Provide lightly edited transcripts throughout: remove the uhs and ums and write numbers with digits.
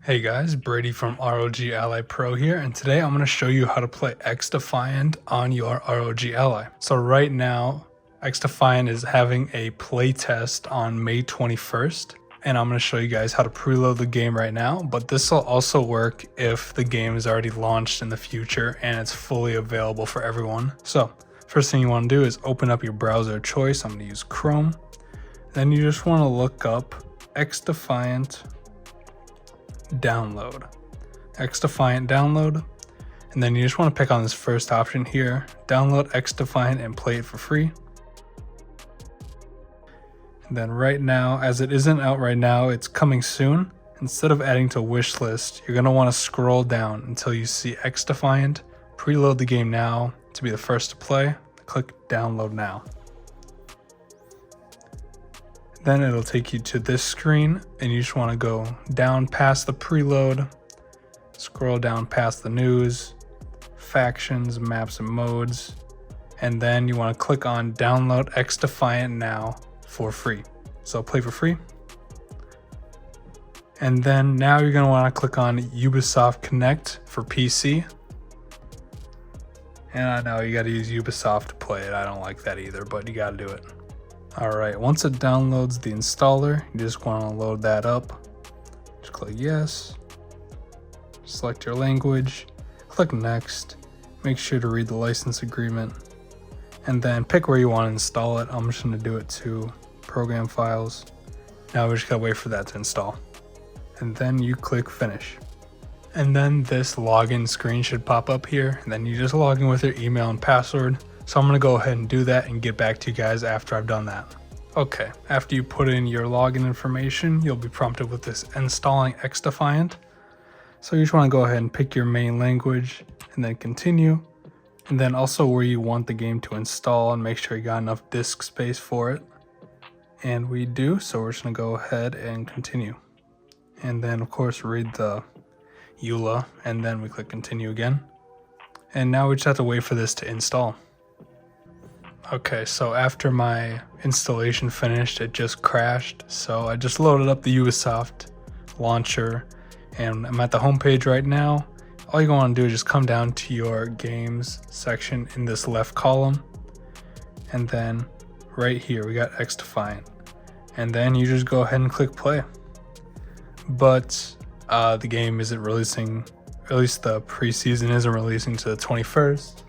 Hey guys, Brady from ROG Ally Pro here, and today I'm going to show you how to play XDefiant on your ROG Ally. So right now, XDefiant is having a playtest on May 21st, and I'm going to show you guys how to preload the game right now, but this will also work if the game is already launched in the future and it's fully available for everyone. So first thing you want to do is open up your browser of choice. I'm going to use Chrome. Then you just want to look up XDefiant download, and then you just want to pick on this first option here, download XDefiant and play it for free. And then right now, as it isn't out right now, it's coming soon. Instead of adding to wish list, you're going to want to scroll down until you see XDefiant, preload the game now to be the first to play, click download now. Then it'll take you to this screen, and you just want to go down past the preload, scroll down past the news, factions, maps, and modes, and then you want to click on download XDefiant now for free. So play for free. And then now you're going to want to click on Ubisoft Connect for PC. And I know you got to use Ubisoft to play it. I don't like that either, but you got to do it. Alright, once it downloads the installer, you just want to load that up. Just click yes, select your language, click next, make sure to read the license agreement, and then pick where you want to install it. I'm just going to do it to program files. Now we just gotta wait for that to install. And then you click finish. And then this login screen should pop up here, and then you just log in with your email and password. So I'm going to go ahead and do that and get back to you guys after I've done that. Okay, after you put in your login information, you'll be prompted with this installing XDefiant. So you just want to go ahead and pick your main language and then continue. And then also where you want the game to install and make sure you got enough disk space for it. And we do, so we're just going to go ahead and continue. And then of course read the EULA, and then we click continue again. And now we just have to wait for this to install. Okay, so after my installation finished, it just crashed. So I just loaded up the Ubisoft launcher, and I'm at the home page right now. All you're going to do is just come down to your games section in this left column, and then right here we got XDefiant, and then you just go ahead and click play. But the game isn't releasing, at least the preseason isn't releasing to the 21st.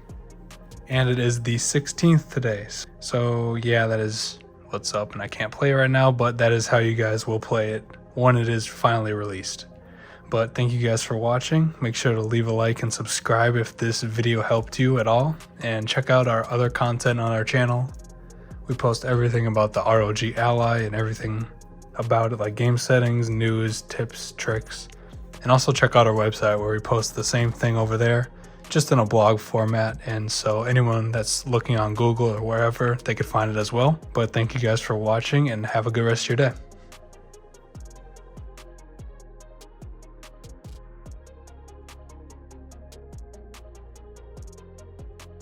And it is the 16th today. So yeah, that is what's up, and I can't play it right now, but that is how you guys will play it when it is finally released. But thank you guys for watching. Make sure to leave a like and subscribe if this video helped you at all. And check out our other content on our channel. We post everything about the ROG Ally and everything about it, like game settings, news, tips, tricks. And also check out our website where we post the same thing over there, just in a blog format, and so anyone that's looking on Google or wherever, they could find it as well. But thank you guys for watching, and have a good rest of your day.